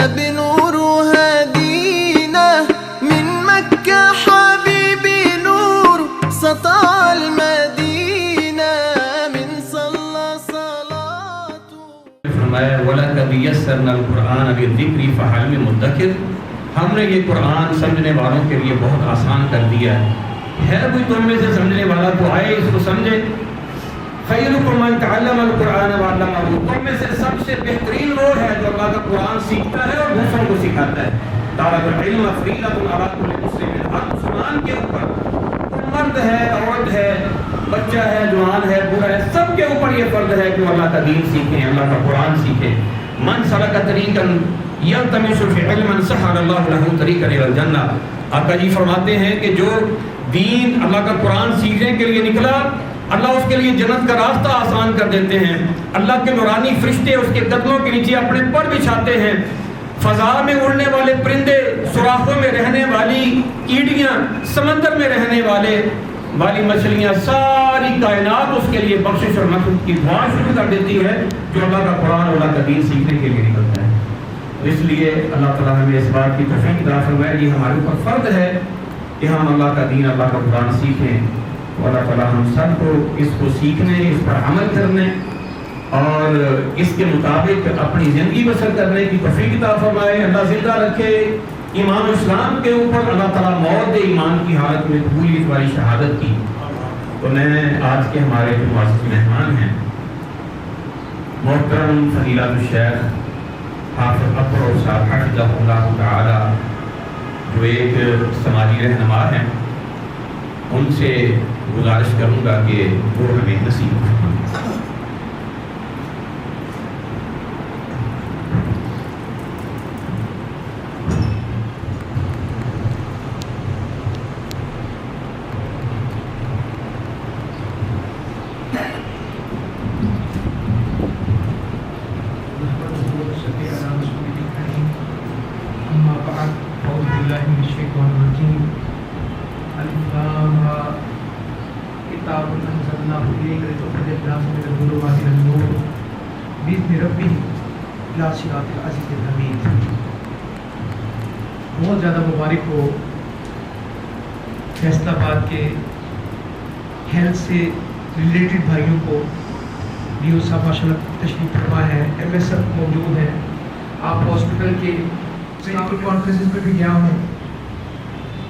بنور هدينا من مكة حبيبي نور سطع المدينة من صلى صلاته. فرمایا وَلَقَدْ يَسَّرْنَا الْقُرْآنَ لِلذِّكْرِ فَهَلْ مِن مُدَّكِرٍ، ہم نے یہ قرآن سمجھنے والوں کے لیے بہت آسان کر دیا ہے کوئی تم میں سے سمجھنے والا تو آئے اس کو سمجھے. خیرکم من تعلم القرآن وعلمہ، تم میں سے سب سے بہترین وہ ہے جو اللہ کا قرآن سیکھتا ہے اور دوسروں کو سکھاتا ہے. طالب العلم فریضۃ علی کل مسلم، ہر مسلمان کے اوپر، مرد ہے، عورت ہے، بچہ ہے، جوان ہے، بوڑھا ہے، سب کے اوپر یہ فرض ہے کہ وہ اللہ کا دین سیکھیں، اللہ کا قرآن سیکھیں. من سلک طریقا یلتمس فی علما سہل اللہ لہ طریقا الی الجنہ. آقا جی فرماتے ہیں کہ جو دین اللہ کا قرآن سیکھنے کے لیے نکلا، اللہ اس کے لیے جنت کا راستہ آسان کر دیتے ہیں. اللہ کے نورانی فرشتے اس کے قدموں کے نیچے اپنے پر بچھاتے ہیں. فضا میں اڑنے والے پرندے، سوراخوں میں رہنے والی کیڑیاں، سمندر میں رہنے والی مچھلیاں، ساری کائنات اس کے لیے بخشش اور مغفرت کی دعا شروع کر دیتی ہے جو اللہ کا قرآن اور اللہ کا دین سیکھنے کے لیے نکلتا ہے. اس لیے اللہ تعالیٰ ہمیں اس بات کی توفیق عطا فرمائے. یہ ہمارے اوپر فرض ہے کہ ہم اللہ کا دین، اللہ کا قرآن سیکھیں. اللہ تعالیٰ ہم سب کو اس کو سیکھنے، اس پر عمل کرنے اور اس کے مطابق اپنی زندگی بسر کرنے کی توفیق عطا فرمائے. اللہ زندہ رکھے ایمان و اسلام کے اوپر. اللہ تعالیٰ موت ایمان کی حالت میں قبولیت والی شہادت کی. تو میں آج کے ہمارے جو معزز مہمان ہیں محترم فضیلت الشیخ حافظ اکبر صاحب حفظہ اللہ تعالی، جو ایک سماجی رہنما ہیں، ان سے گزارش کروں گا کہ وہ ہمیں نصیحت فرمائیں. بہت زیادہ مبارک ہو فیصل آباد کے ہیلتھ سے ریلیٹڈ بھائیوں کو. ڈی او صاحب ماشاء اللہ تشریف فرما ہے، ایم ایس ایف موجود ہیں. آپ ہاسپٹل کے کانفرنسز پہ بھی گیا ہوں،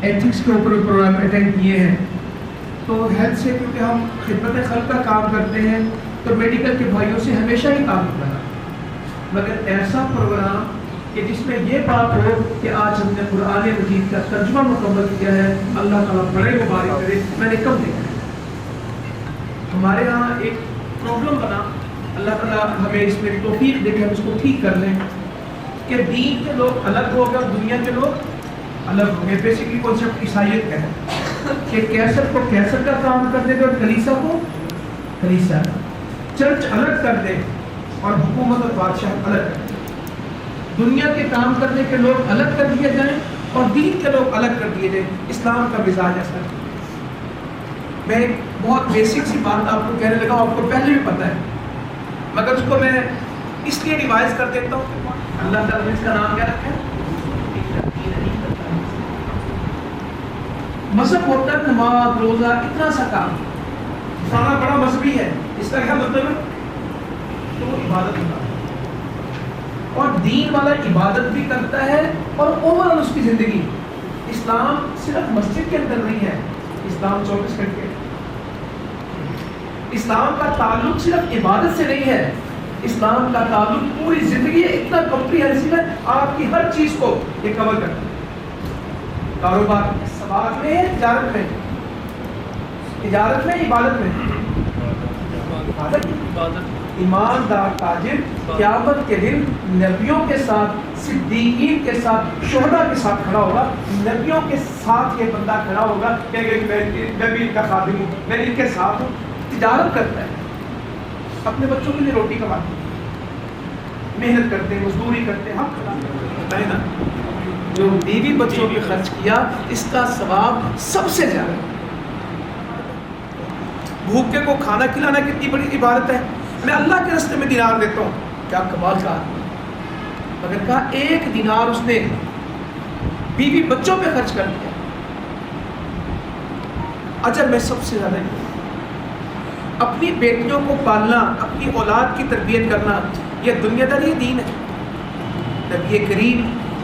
ایتھکس کے اوپر پروگرام اٹینڈ کیے ہیں. تو ہیلتھ سے کیونکہ ہم خدمت خلق کا کام کرتے ہیں تو میڈیکل کے بھائیوں سے ہمیشہ ہی تعلق رہا، مگر ایسا پروگرام کہ جس میں یہ بات ہو کہ آج ہم نے قرآن مجید کا ترجمہ مکمل کیا ہے، اللہ تعالیٰ بڑے مبارک کرے. میں نے کم دیکھا ہے ہمارے ہاں ایک پرابلم بنا، اللہ تعالیٰ ہمیں اس میں توفیق دے کے ہم اس کو ٹھیک کر لیں کہ دین کے لوگ الگ ہو گئے اور دنیا کے لوگ الگ ہو گئے. بیسکلی کانسیپٹ عیسائیت کا ہے کہ کیسر کو کیسر کا کام کر دے اور کلیسا کو کلیسا کا، چرچ الگ کر دے اور حکومت اور بادشاہ الگ کر دے. دنیا کے کام کرنے کے لوگ الگ کر دیے جائیں اور دین کے لوگ الگ کر دیے جائیں. اسلام کا مزاج ایسا ہے. میں ایک بہت بیسک سی بات آپ کو کہنے لگا، آپ کو پہلے بھی پتہ ہے، مگر اس کو میں اس لیے ریوائز کر دیتا ہوں. اللہ تعالیٰ نے اس کا نام کیا رکھا ہے؟ مذہب ہوتا ہے نماز، روزہ، اتنا سا کام. سارا بڑا مذہبی ہے، اس کا کیا مطلب ہے؟ تو وہ عبادت ہوتا ہے اور دین والا عبادت بھی کرتا ہے اور اوورآل اس کی زندگی. اسلام صرف مسجد کے اندر نہیں ہے، اسلام 24 گھنٹے. اسلام کا تعلق صرف عبادت سے نہیں ہے، اسلام کا تعلق پوری زندگی ہے. اتنا کمپریہنسو ہے، آپ کی ہر چیز کو یہ کور کرتا ہے. کاروبار میں، سواد میں، تجارت میں، عبادت میں. ایماندار تاجر قیامت کے دن نبیوں کے ساتھ، صدیقین کے ساتھ، شہداء کے ساتھ کھڑا ہوگا. نبیوں کے ساتھ یہ بندہ کھڑا ہوگا کہ میں بھی ان کا خادم ہوں، میں ان کے ساتھ ہوں. تجارت کرتا ہے، اپنے بچوں کے لیے روٹی کماتے ہیں، محنت کرتے ہیں، مزدوری کرتے ہیں. ہم کھڑا نا جو بیوی بچوں پہ خرچ کیا، اس کا ثواب سب سے زیادہ. بھوکے کو کھانا کھلانا کتنی بڑی عبادت ہے. میں اللہ کے راستے میں دینار دیتا ہوں، کیا کمال کا آدمی. مگر کہا 1 دینار اس نے بیوی بچوں پہ خرچ کر دیا، اجر میں سب سے زیادہ نہیں۔ اپنی بیٹیوں کو پالنا، اپنی اولاد کی تربیت کرنا، یہ دنیا داری دین ہے۔ نبی کریم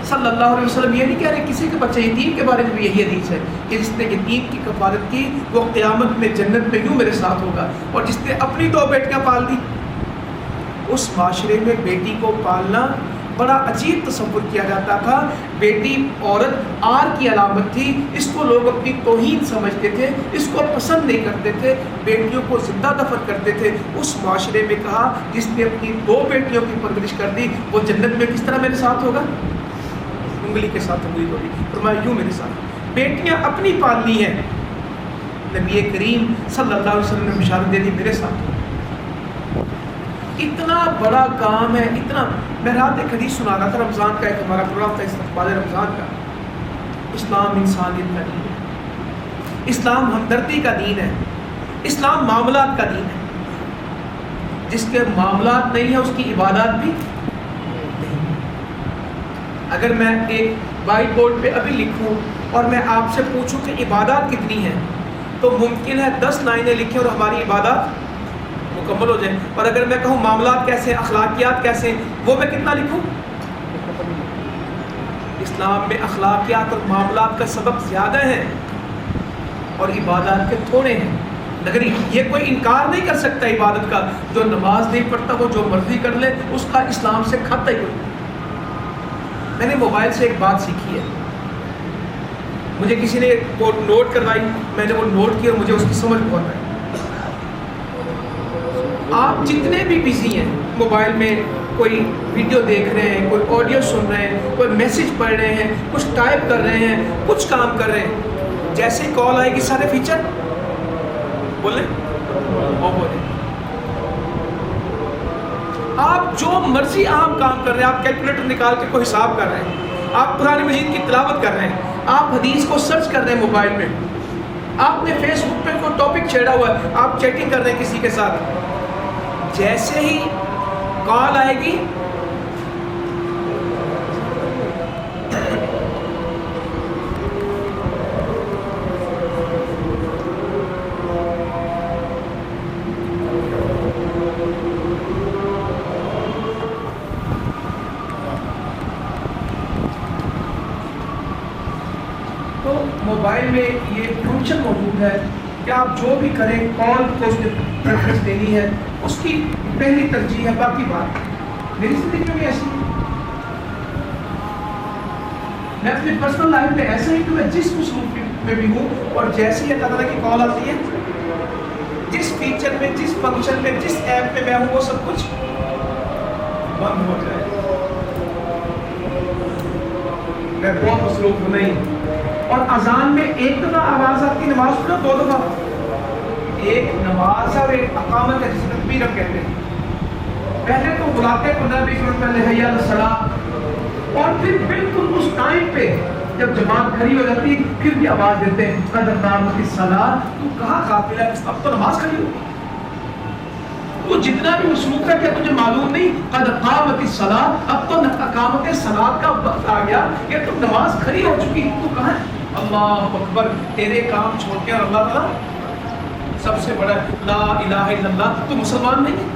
صلی اللہ علیہ وسلم یہ نہیں کہہ رہے کسی کے بچے یتیم کے بارے میں بھی یہی حدیث ہے کہ جس نے یتیم کی کفالت کی وہ قیامت میں جنت میں یوں میرے ساتھ ہوگا، اور جس نے اپنی 2 بیٹیاں پال دی۔ اس معاشرے میں بیٹی کو پالنا بڑا عجیب تصور کیا جاتا تھا۔ بیٹی عورت آر کی علامت تھی، اس کو لوگ اپنی توہین سمجھتے تھے، اس کو پسند نہیں کرتے تھے، بیٹیوں کو زندہ دفن کرتے تھے۔ اس معاشرے میں کہا جس نے اپنی 2 بیٹیوں کی پرورش کر دی وہ جنت میں کس طرح میرے ساتھ ہوگا؟ انگلی کے ساتھ انگلی ہوگی، فرمایا یوں میرے ساتھ۔ بیٹیاں اپنی پالنی ہیں، نبی کریم صلی اللہ علیہ وسلم نے بشارت دے دی میرے ساتھ۔ اتنا بڑا کام ہے، اتنا۔ میں رات ایک حدیث سنا رہا تھا، رمضان کا ایک ہمارا پروگرام تھا استقبال رمضان کا۔ اسلام انسانیت کا دین ہے، اسلام ہمدردی کا دین ہے، اسلام معاملات کا دین ہے۔ جس کے معاملات نہیں ہیں اس کی عبادات بھی نہیں۔ اگر میں ایک وائٹ بورڈ پہ ابھی لکھوں اور میں آپ سے پوچھوں کہ عبادات کتنی ہیں تو ممکن ہے 10 لائنیں لکھیں اور ہماری عبادات مکمل ہو جائیں، اور اگر میں کہوں معاملات کیسے، اخلاقیات کیسے، وہ میں کتنا لکھوں؟ اسلام میں اخلاقیات اور معاملات کا سبق زیادہ ہے اور عبادات کے تھوڑے ہیں۔ لیکن یہ کوئی انکار نہیں کر سکتا عبادت کا، جو نماز نہیں پڑھتا وہ جو مرضی کر لے، اس کا اسلام سے کھاتا ہی کوئی۔ میں نے موبائل سے ایک بات سیکھی ہے، مجھے کسی نے وہ نوٹ کروائی، میں نے وہ نوٹ کیا اور مجھے اس کی سمجھ بہت آئی۔ آپ جتنے بھی بزی ہیں، موبائل میں کوئی ویڈیو دیکھ رہے ہیں، کوئی آڈیو سن رہے ہیں، کوئی میسج پڑھ رہے ہیں، کچھ ٹائپ کر رہے ہیں، کچھ کام کر رہے ہیں، جیسے ہی کال آئے گی سارے فیچر بولیں وہ بولیں۔ آپ جو مرضی عام کام کر رہے ہیں، آپ کیلکولیٹر نکال کے کوئی حساب کر رہے ہیں، آپ قرآن مجید کی تلاوت کر رہے ہیں، آپ حدیث کو سرچ کر رہے ہیں موبائل میں، آپ نے فیس بک پہ کوئی ٹاپک چھیڑا ہوا ہے، آپ چیٹنگ کر رہے ہیں کسی کے ساتھ، جیسے ہی کال آئے گی تو موبائل میں یہ فنکشن موجود ہے کہ آپ جو بھی کریں کال کو اس نے پریفرنس دینی ہے، اس کی پہلی ترجیح ہے۔ باقی بات میری زندگی میں ایسی ہے، میں اپنی پرسنل لائف میں ایسا ہی کہ میں جس اسلوب میں بھی ہوں اور جیسے ہی اللہ تعالیٰ کی کال آتی ہے، جس فیچر میں، جس فنکشن میں، جس ایپ میں میں ہوں وہ سب کچھ بند ہو جائے۔ میں بہت مصروف ہوں نہیں، اور اذان میں 1 دفعہ آواز آتی ہے، نماز پڑھو 2 دفعہ، ایک نماز اور ایک اقامت ہے جسے تکبیر ہم کہتے ہیں۔ پہلے تو بلاتے کو نبی پہلے حی علی الصلاۃ، اور پھر بالکل اس ٹائم پہ جب جماعت کھڑی ہو جاتی پھر بھی آواز دیتے ہیں قد قامت الصلاۃ۔ تو کہاں غافل ہے، اب تو نماز کھڑی ہوگی، تو جتنا بھی مصروف ہے کیا تجھے معلوم نہیں قد قامت الصلاۃ، اب تو اقامت صلاۃ کا وقت آ گیا کہ تم نماز کھڑی ہو چکی، تو کہاں ہے؟ اللہ اکبر، تیرے کام چھوڑ کے، اور اللہ تعالیٰ سب سے بڑا لا الہ الا اللہ، تو مسلمان نہیں ہے،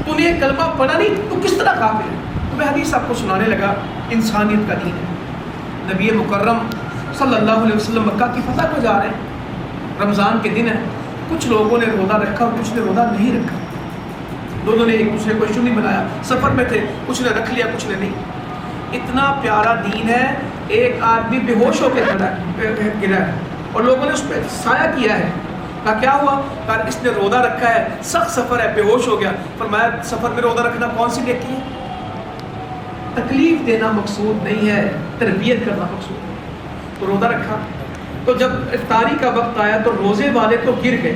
تو نے کلمہ پڑھا نہیں، تو کس طرح کافر ہے؟ تو میں حدیث آپ کو سنانے لگا، انسانیت کا دین ہے۔ نبی مکرم صلی اللہ علیہ وسلم مکہ کی فتح کو جا رہے ہیں، رمضان کے دن ہے، کچھ لوگوں نے روزہ رکھا اور کچھ نے روزہ نہیں رکھا، دونوں نے ایک دوسرے کو ایشو نہیں بنایا، سفر میں تھے، کچھ نے رکھ لیا کچھ نے نہیں۔ اتنا پیارا دین ہے، ایک آدمی بے ہوش ہو کے گرا ہے اور لوگوں نے اس پہ سایہ کیا ہے، کہا کیا ہوا؟ کہا اس نے روزہ رکھا ہے، سخت سفر ہے، بے ہوش ہو گیا۔ فرمایا سفر میں روزہ رکھنا کون سی نیکی ہے؟ تکلیف دینا مقصود نہیں ہے، تربیت کرنا مقصود ہے۔ تو روزہ رکھا، تو جب افطاری کا وقت آیا تو روزے والے تو گر گئے،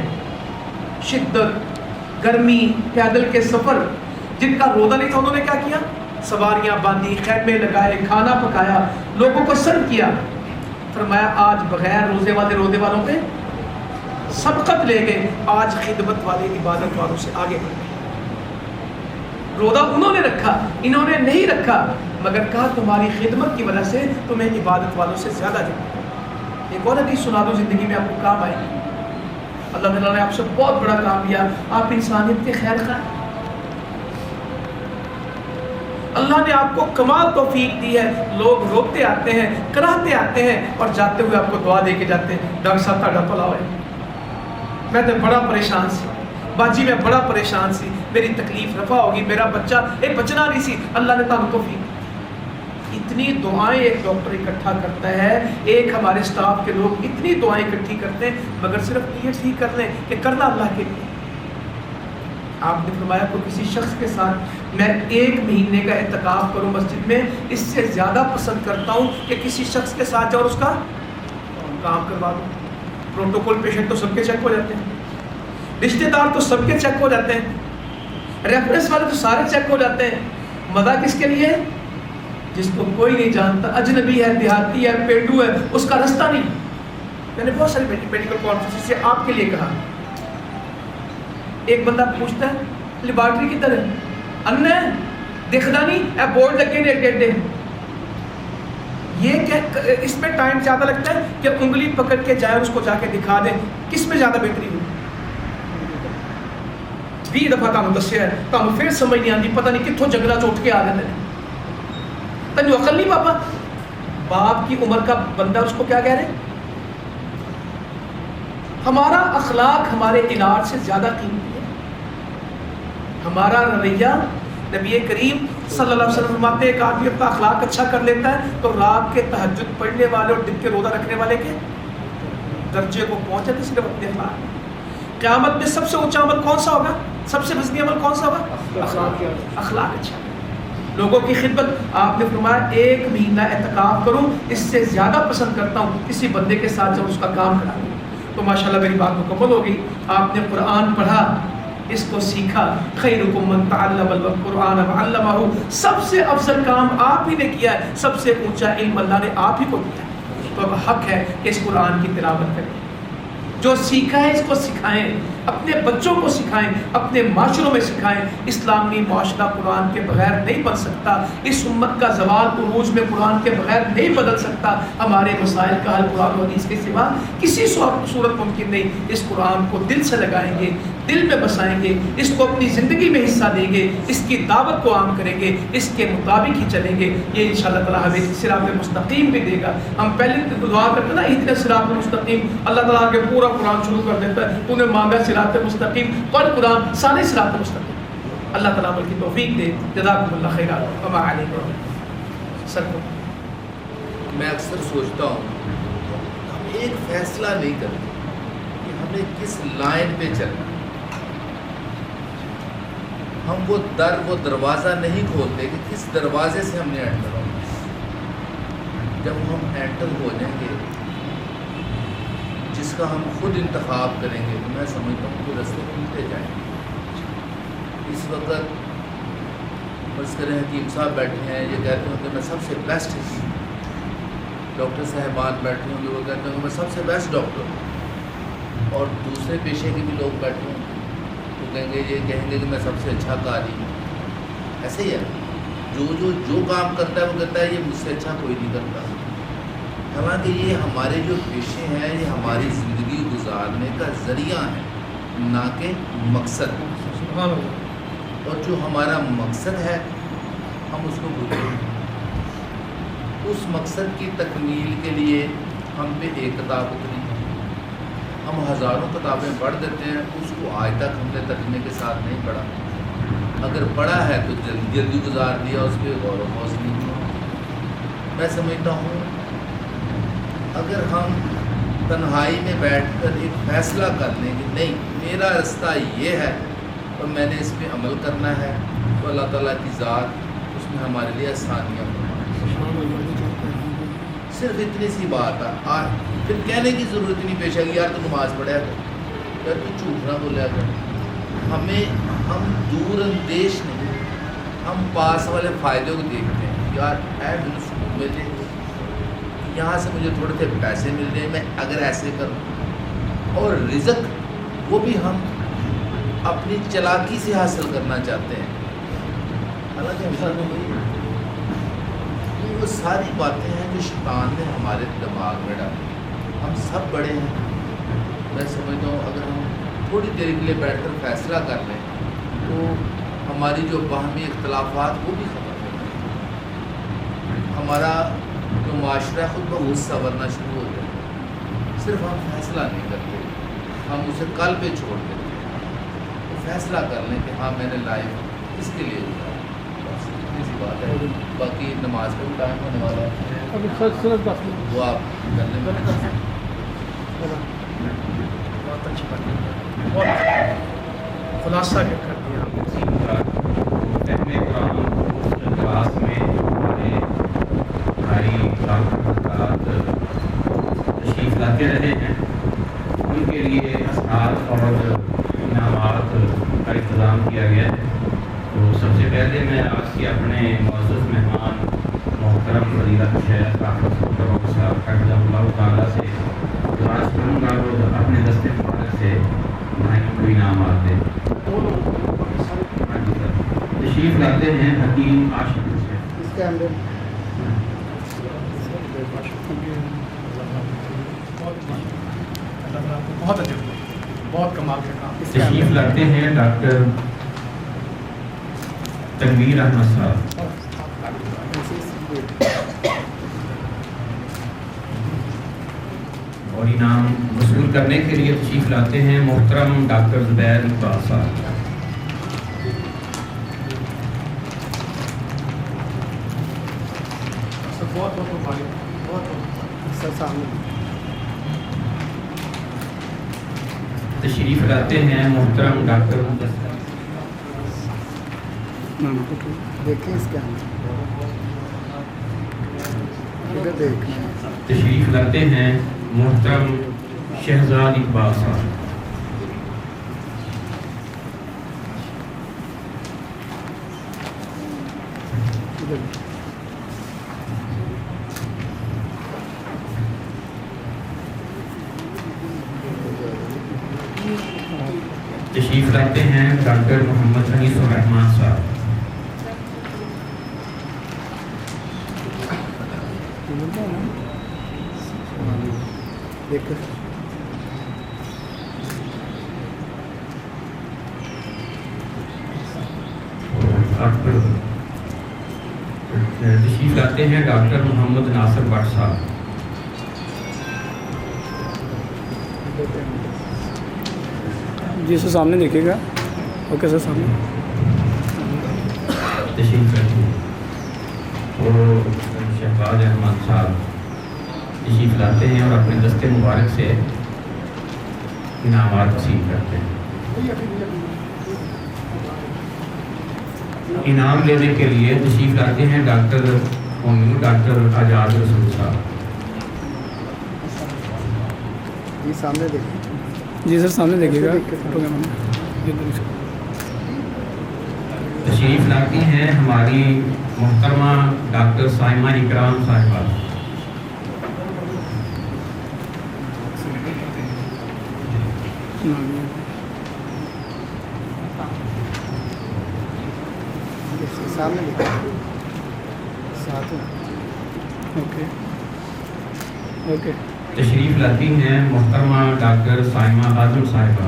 شدت، گرمی، پیدل کے سفر، جن کا روزہ نہیں تھا انہوں نے کیا کیا؟ سواریاں باندھی، خیمے لگائے، کھانا پکایا، لوگوں کو سرو کیا۔ فرمایا آج بغیر روزے والوں پہ سبقت لے گئے، آج خدمت والے عبادت والوں سے آگے بڑھ گئے۔ روزہ انہوں نے رکھا، انہوں نے نہیں رکھا، مگر کہا تمہاری خدمت کی وجہ سے تمہیں عبادت والوں سے زیادہ دیں۔ ایک اور حدیث سنا دو، زندگی میں آپ کو کام آئے گی۔ اللہ تعالیٰ نے آپ سے بہت بڑا کام دیا، آپ انسانیت کے خیر خواہ، اللہ نے آپ کو کمال توفیق دی ہے۔ لوگ روتے آتے ہیں، کراہتے آتے ہیں، اور جاتے ہوئے آپ کو دعا دے کے جاتے ہیں، ڈاکٹر صاحب تھا پلا ہوئے، میں تو بڑا پریشان سی باجی، میں بڑا پریشان سی، میری تکلیف رفع ہوگی، میرا بچہ ایک بچنا نہیں سی، اللہ نے تعالیٰ توفیق۔ اتنی دعائیں ایک ڈاکٹر اکٹھا کرتا ہے، ایک ہمارے سٹاف کے لوگ اتنی دعائیں اکٹھی کرتے ہیں، مگر صرف نیت ہی کر لیں کہ کرنا اللہ کے لیے۔ آپ نے فرمایا کوئی کسی شخص کے ساتھ میں 1 مہینے کا اعتکاف کروں مسجد میں، اس سے زیادہ پسند کرتا ہوں کہ کسی شخص کے ساتھ جاؤ اور اس کا کام کروا دوں۔ پروٹوکول پیشنٹ تو سب کے چیک ہو جاتے ہیں، رشتے دار تو سب کے چیک ہو جاتے ہیں، ریفرنس والے تو سارے چیک ہو جاتے ہیں، مزہ کس کے لیے؟ جس کو کوئی نہیں جانتا، اجنبی ہے، دیہاتی ہے، پیڈو ہے، اس کا رستہ نہیں۔ میں نے بہت ساری میڈیکل کانفرنس سے آپ کے لیے کہا، ایک بندہ پوچھتا ہے لیبارٹری کدھر ہے، ان ہے دکھدا نہیں اے بورڈ لگے نے ایڈے، یہ کہ اس میں ٹائم زیادہ لگتا ہے کہ انگلی پکڑ کے جائے اس کو جا کے دکھا دیں، کس میں زیادہ بہتری ہوئی؟ 20 دفعہ تمہیں دسیا ہے، تمہیں پھر سمجھ نہیں آتی، پتہ نہیں کتوں جنگلہ چوٹ کے آ جاتے ہیں، تنو عقل نہیں پاپا؟ باپ کی عمر کا بندہ اس کو کیا کہہ رہے ہیں؟ ہمارا اخلاق ہمارے علاج سے زیادہ قیمتی ہے، ہمارا رویہ۔ نبی کریم صلی اللہ علیہ وسلم فرماتے ہیں ایک آدمی اپنا اخلاق اچھا کر لیتا ہے تو رات کے تہجد پڑھنے والے اور دن کے روزہ رکھنے والے کے درجے کو پہنچ جاتے صرف اپنے اخلاق۔ قیامت میں سب سے اونچا عمل کون سا ہوگا؟ سب سے وزنی عمل کون سا ہوگا؟ اخلاق اچھا، لوگوں کی خدمت۔ آپ نے فرمایا 1 مہینہ اعتکاف کروں، اس سے زیادہ پسند کرتا ہوں کسی بندے کے ساتھ جب اس کا کام کرا دوں۔ تو ماشاءاللہ میری بات مکمل ہو گئی، آپ نے قرآن پڑھا، اس کو سیکھا، خیرکم من تعلم القرآن وعلمہ، سب سے افضل کام آپ ہی نے کیا ہے، سب سے اونچا علم اللہ نے آپ ہی کو دیا ہے، تو اب حق ہے کہ اس قرآن کی تلاوت کریں، جو سیکھا ہے اس کو سکھائیں، اپنے بچوں کو سکھائیں، اپنے معاشروں میں سکھائیں۔ اسلامی معاشرہ قرآن کے بغیر نہیں بن سکتا، اس امت کا زوال عروج میں قرآن کے بغیر نہیں بدل سکتا، ہمارے مسائل کا حل قرآن و حدیث کے سوا کسی صورت ممکن نہیں۔ اس قرآن کو دل سے لگائیں گے، دل میں بسائیں گے، اس کو اپنی زندگی میں حصہ دیں گے، اس کی دعوت کو عام کریں گے، اس کے مطابق ہی چلیں گے، یہ انشاءاللہ تعالیٰ ہمیں صراط مستقیم بھی دے گا۔ ہم پہلے دعا کرتے ہیں نا اہدنا الصراط المستقیم، اللہ تعالیٰ کے پورا قرآن شروع کر دیتا ہے، تو نے مانگا صراط مستقیم، پر قرآن سارے صراط مستقیم۔ اللہ تعالیٰ عمل کی توفیق دے، جزاکم اللہ خیرا وما علیکم۔ سر کو میں اکثر سوچتا ہوں ہم ایک فیصلہ نہیں کرتے کہ ہمیں کس لائن پہ چلنا، ہم وہ دروازہ نہیں کھولتے کہ کس دروازے سے ہم نے انٹر ہونا۔ جب ہم انٹر ہو جائیں گے جس کا ہم خود انتخاب کریں گے تو میں سمجھتا ہوں کہ رستے کھلتے جائیں گے۔ اس وقت فرض کریں حکیم صاحب بیٹھے ہیں، یہ کہتے ہیں کہ میں سب سے بیسٹ ہوں، ڈاکٹر صاحبان بیٹھے ہوں گے، وہ کہتے ہیں کہ میں سب سے بیسٹ ڈاکٹر ہوں، اور دوسرے پیشے کے بھی لوگ بیٹھے ہوں تو کہیں گے کہ میں سب سے اچھا قاری ہوں۔ ایسے ہی ہے، جو کام کرتا ہے وہ کہتا ہے یہ مجھ سے اچھا کوئی نہیں کرتا۔ حالانکہ یہ ہمارے جو پیشے ہیں یہ ہماری زندگی گزارنے کا ذریعہ ہے، نہ کہ مقصد۔ اور جو ہمارا مقصد ہے ہم اس کو بھولتے ہیں۔ اس مقصد کی تکمیل کے لیے ہم پہ ایک کتاب اتری ہے، ہم ہزاروں کتابیں پڑھ دیتے ہیں، اس کو آج تک ہم نے ترجمے کے ساتھ نہیں پڑھا، اگر پڑھا ہے تو جلدی گزار دیا، اس پہ غور و خوض نہیں ہوا۔ میں سمجھتا ہوں اگر ہم تنہائی میں بیٹھ کر ایک فیصلہ کر لیں کہ نہیں میرا رستہ یہ ہے اور میں نے اس پہ عمل کرنا ہے، تو اللہ تعالیٰ کی ذات اس میں ہمارے لیے آسانیاں فرمائے۔ صرف اتنی سی بات ہے، پھر کہنے کی ضرورت نہیں پیش آئی یار تو نماز پڑھا کر، یار تو جھوٹ نہ بولیا کر۔ ہم دور اندیش نہیں، ہم پاس والے فائدوں کو دیکھتے ہیں، یار اے مجھے سکون ملے، یہاں سے مجھے تھوڑے سے پیسے مل رہے ہیں، میں اگر ایسے کروں، اور رزق وہ بھی ہم اپنی چلاکی سے حاصل کرنا چاہتے ہیں، حالانکہ مثال میں وہی ہے، وہ ساری باتیں ہیں جو شیطان نے ہمارے دماغ میں ڈالی. ہم سب بڑے ہیں. میں سمجھتا ہوں اگر ہم تھوڑی دیر کے لیے بیٹھ کر فیصلہ کر لیں تو ہماری جو باہمی اختلافات وہ بھی ختم ہو جائیں. ہمارا جو معاشرہ ہے خود بخود سنورنا شروع ہو جائے. صرف ہم فیصلہ نہیں کرتے، ہم اسے کل پہ چھوڑ دیتے ہیں. تو فیصلہ کر لیں کہ ہاں میں نے لائف اس کے لیے گزاری. بس اتنی سی بات ہے. باقی نماز کا بھی ٹائم ہونے والا ہے، وہ آپ کرنے میں بہت اچھی بات ہے. بہت خلاصہ کر دیا آپ نے. کلاس میں ہمارے بھائی حضرات تشریف لاتے رہے ہیں. ان کے لیے اسناد اور انعامات کا انتظام کیا گیا ہے. تو سب سے پہلے میں آج کے اپنے معزز مہمان محترم فضیلت شیخ حافظ صاحب حفظہ اللہ تعالیٰ سے گزارش کروں گا وہ اپنے دستے مبارک سے بھائیوں کو انعامات دیں. تشریف لاتے ہیں حکیم عاشق سے. اس کے اندر بہت اچھا، بہت کمال کا کام. تشریف لاتے ہیں ڈاکٹر تنویر احمد صاحب. اور انعام وصول کرنے کے لیے تشریف لاتے ہیں محترم ڈاکٹر زبیر اقبال صاحب. بہت بہت سر سامنے تشریف لاتے ہیں محترم ڈاکٹر دیکھیں اس کے اندر ادھر دیکھیں. تشریف لاتے ہیں محترم شہزاد اقبال صاحب. تشریف لاتے ہیں ڈاکٹر محمد انیس الرحمان صاحب. تشریف لاتے ہیں ڈاکٹر محمد ناصر بٹ صاحب. جی سر سامنے دیکھیے گا. اوکے سر سامنے تشریف لاتے ہیں اور شہباز احمد صاحب تشریف لاتے ہیں اور اپنے دستے مبارک سے انعامات تقسیم کرتے ہیں. انعام لینے کے لیے تشریف لاتے ہیں ڈاکٹر آزاد رسول صاحب. یہ سامنے دیکھیں. جی سر سامنے دیکھیے گا. تشریف لاتی ہیں ہماری محترمہ ڈاکٹر سائمہ اکرام صاحبہ. سامنے دیکھیں. ساتھ میں. Okay okay. تشریف لاتی ہیں محترمہ ڈاکٹر سائمہ اعظم صاحبہ.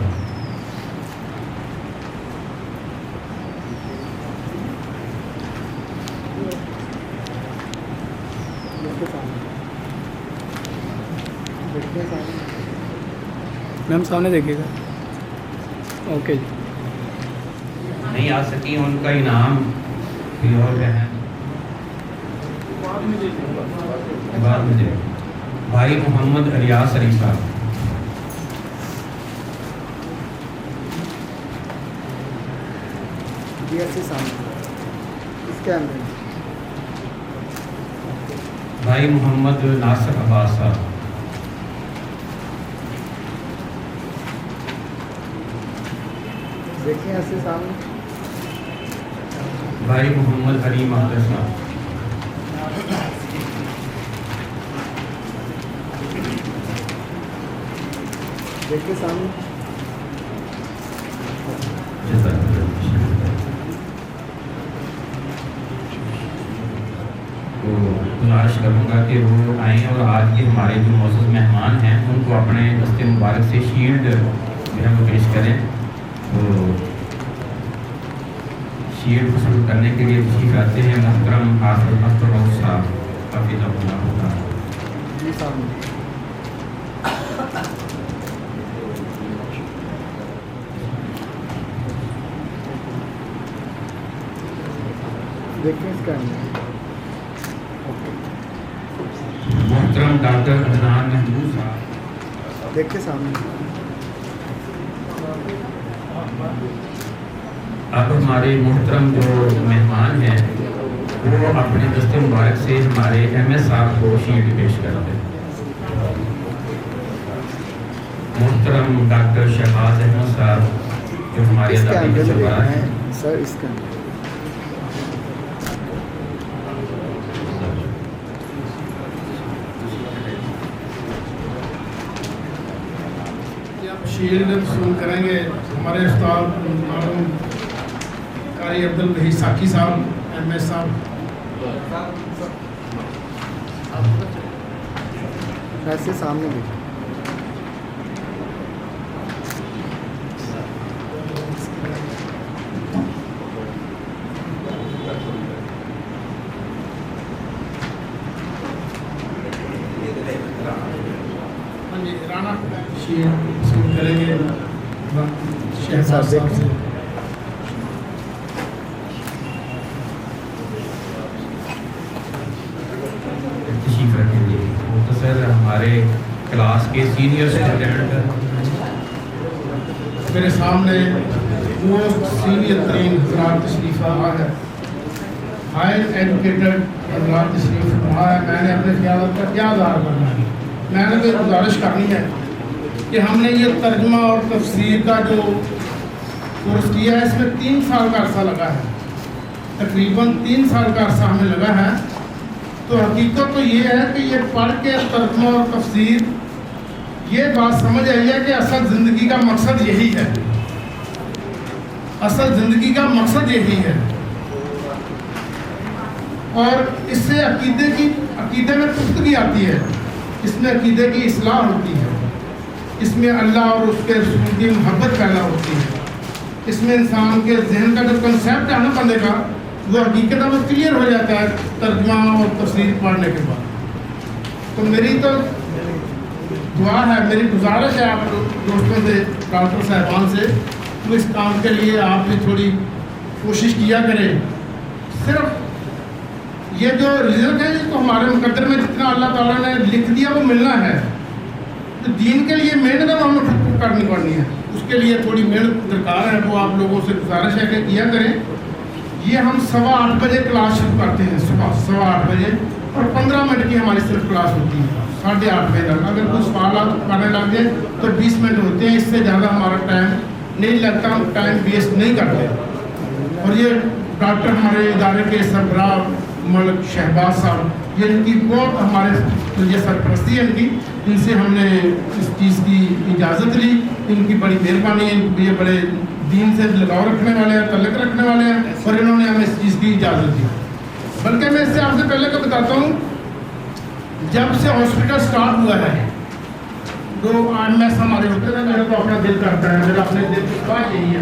میم سامنے دیکھیے گا. اوکے جی. نہیں آ سکی ان کا انعام کوئی اور ہے بعد میں دے. بھائی محمد الیاس علی صاحب. جی ایسے سامنے اس کے اندر. بھائی محمد ناصر عباس صاحب. دیکھیں ایسے سامنے. بھائی محمد حلیم اختر صاحب. دیکھیں سامنے. جزاک اللہ. تو گزارش کروں گا کہ وہ آئیں اور آج کے ہمارے جو معزز مہمان ہیں ان کو اپنے دست مبارک سے شیلڈ جو ہے وہ پیش کریں. تو شیلڈ حاصل کرنے کے لیے تشریف لاتے ہیں محترم حافظ اختر صاحب حافظ اللہ. جی سامنے دیکھیں اس کیمرے میں. محترم ڈاکٹر عدنان محمود صاحب. دیکھیں سامنے. اب ہمارے محترم جو مہمان ہیں وہ اپنے دست مبارک سے ہمارے ایم ایس صاحب کو شیلڈ پیش کر دیں. محترم ڈاکٹر شہباز احمد صاحب جو ہمارے اس ادارے کیمرے کے میں سربراہ ہیں. دیکھیں سر. اس کیمرے شیلڈ وصول کریں گے ہمارے استاد معلوم قاری عبدالوہی ساکی صاحب ایم ایس صاحب. ایسے سامنے دیکھیں. ہاں جی رانا شیلڈ وصول کریں گے شہباز صاحب سے. تشریف رکھیں گے. مختصر ہمارے کلاس کے سینئر اسٹوڈنٹ میرے سامنے وہ سینئر ترین حضرات تشریف فرما ہے, ہائر ایجوکیٹڈ حضرات تشریف فرما ہے. میں نے اپنے قیادت کا کیا اظہار کرنا ہے, میں نے تو گزارش کرنی ہے کہ ہم نے یہ ترجمہ اور تفسیر کا جو کورس کیا ہے اس میں 3 سال کا عرصہ لگا ہے, تقریباً 3 سال کا عرصہ ہمیں لگا ہے. تو حقیقت تو یہ ہے کہ یہ پڑھ کے ترجمہ اور تفسیر یہ بات سمجھ آئی ہے کہ اصل زندگی کا مقصد یہی ہے, اصل زندگی کا مقصد یہی ہے. اور اس سے عقیدے میں پختگی آتی ہے, اس میں عقیدے کی اصلاح ہوتی ہے, اس میں اللہ اور اس کے رسول کی محبت پیدا ہوتی ہے, اس میں انسان کے ذہن کا جو کنسیپٹ ہے نا بندے کا وہ حقیقت وہ کلیئر ہو جاتا ہے ترجمہ اور تفسیر پڑھنے کے بعد. تو میری تو دعا ہے, میری گزارش ہے آپ دوستوں سے, ڈاکٹر صاحبان سے, تو اس کام کے لیے آپ بھی تھوڑی کوشش کیا کریں. صرف یہ جو رزلٹ ہے جس کو ہمارے مقدر میں جتنا اللہ تعالیٰ نے لکھ دیا وہ ملنا ہے. تو دین کے لیے محنت اب ہمیں کرنی پڑنی ہے, اس کے لیے تھوڑی محنت درکار ہے. وہ آپ لوگوں سے گزارش ہے کہ کیا کریں. یہ ہم 8:15 بجے کلاس شروع کرتے ہیں, صبح 8:15 بجے, اور 15 منٹ کی ہماری صرف کلاس ہوتی ہے 8:30 بجے تک. اگر کوئی سوالات کرنے لگ جائیں تو 20 منٹ ہوتے ہیں, اس سے زیادہ ہمارا ٹائم نہیں لگتا, ہم ٹائم ویسٹ نہیں کرتے. اور یہ ڈاکٹر ہمارے ادارے کے سربراہ ملک شہباز صاحب, یہ ان کی بہت ہمارے یہ سرپرستی ہے ان کی, ان سے ہم نے اس چیز کی اجازت لی. ان کی بڑی مہربانی ہے, یہ بڑے دین سے لگاؤ رکھنے والے ہیں, تعلق رکھنے والے ہیں, اور انہوں نے ہمیں اس چیز کی اجازت دی. بلکہ میں اس سے آپ سے پہلے کا بتاتا ہوں, جب سے ہاسپٹل سٹارٹ ہوا ہے جو ایم ایس ہمارے ہوتے ہیں, میرا تو اپنا دل کرتا ہے, میرا اپنے دل کی خواہش یہی ہے.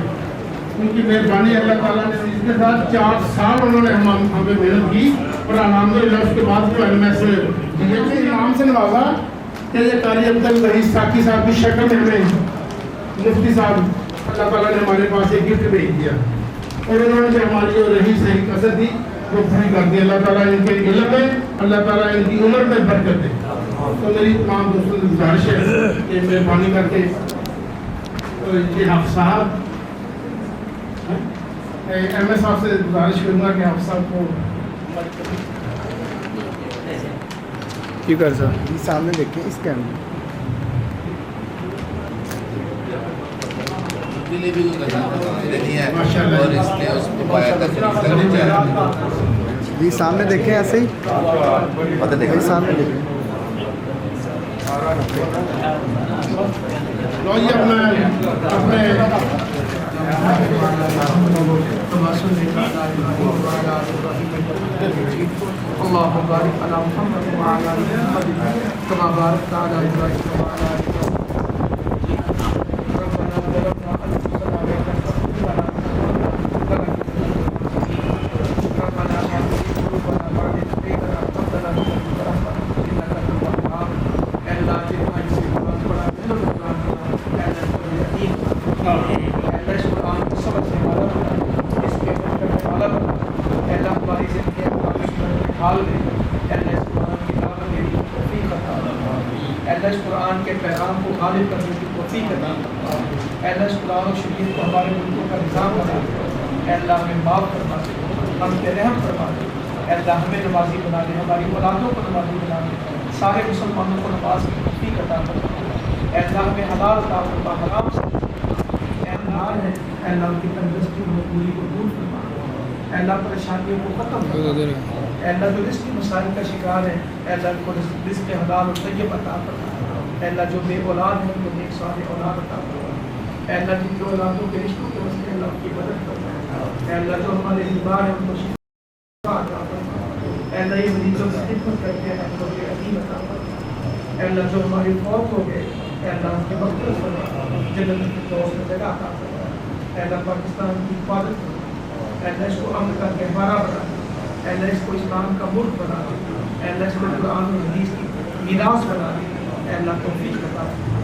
ان کی مہربانی اللہ تعالیٰ نے اس کے ساتھ 4 سال انہوں نے ہمیں محنت کی, اور الحمدللہ اس کے بعد جو ایم ایس انعام سے نوازا کہ یہ قاری عبدالوہی ساکی صاحب کی شکل میں ہمیں مفتی صاحب اللہ تعالیٰ نے ہمارے پاس ایک گفٹ بھیج دیا, اور انہوں نے ہماری جو رہی صحیح کثر دی وہ پوری کر دی. اللہ تعالیٰ ان کے علم میں, اللہ تعالیٰ ان کی عمر میں برکت دے. تو میری تمام دوستوں سے گزارش ہے کہ مہربانی کر کے یہ حافظ صاحب ایم ایس صاحب سے گزارش کروں گا کہ حافظ صاحب کو کی کر سر. یہ سامنے دیکھیں اس کیمرے. کے لیے بھی نہیں ہے, ماشاءاللہ. اور اس لیے اس کو پایا تھا. جی سامنے دیکھیں ایسے ہی, یہ سامنے دیکھیں. لو جی اپنے تماشا دیکھا اللهم بارك على محمد وعلى آل محمد كما باركت على إبراهيم وعلى آل إبراهيم. ربنا ظلمنا أنفسنا وإن لم تغفر لنا ربنا لا تزغ قلوبنا بعد إذ هديتنا وهب لنا من لدنك رحمة إنك أنت الوهاب. اللہ جتنا اس قرآن پڑھا دل میں قرآن پڑھا اللہ کو یقین اللہ اس قرآن کو سبق سے والا بنا اس کے عمل کرنے والا بنا اللہ ہماری زندگی حال میں اللہ اس قرآن کی دعوت دینے کی توفیق عطا فرما اللہ اس قرآن کے پیغام کو غالب کرنے کی توفیق عطا فرما اللہ اس قرآن و شریعت کو ہمارے ملکوں کا نظام بنا دے اللہ ہمیں معاف فرما دے ہم پہ رحم فرما دے اللہ ہمیں نمازی بنا دے ہماری اولادوں کو نمازی بنا دے سارے مسلمانوں کو نماز کی توفیق عطا فرما اللہ ہمیں حلال عطا فرما حرام سے اللہ ہے اللہ ان کی تندرستی کو پوری قبول فرما اللہ پریشانیوں کو ختم فرما اللہ جو رزق کی مسائل کا شکار ہے اللہ ان کو رزق حلال اور طیب عطا فرما اللہ جو بے اولاد ہے ان کو نیک صالح اولاد عطا فرما اللہ جن کے اولادوں کے رشتوں کے مسئلے اللہ ان کی مدد فرما اللہ جو ہمارے بیمار ہیں ان کو شفا عطا فرما اللہ یہ مریضوں کی خدمت کرتے ہیں ان کو یقین عطا فرما اللہ جو ہمارے فوت ہو گئے اللہ ان کی مغفرت فرما جنت کی دوست میں جگہ عطا فرما اللہ پاکستان کی حفاظت فرما اللہ اس کو امن کا گہوارہ بنا اللہ اس کو اسلام کا ملک بنا دے اللہ اس کو قرآن و حدیث کی میراث بنا دے اللہ توفیق عطا فرما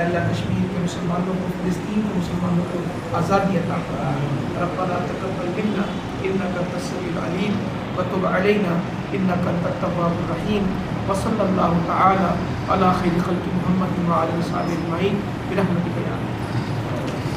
اللہ کشمیر کے مسلمانوں کو فلسطین کے مسلمانوں کو آزادی عطا فرما ربنا تقبل منا انك انت السميع العليم وتب علينا انك انت التواب الرحيم وصلى الله تعالى على خير خلق محمد وعلى اله وصحبه اجمعين برحمتك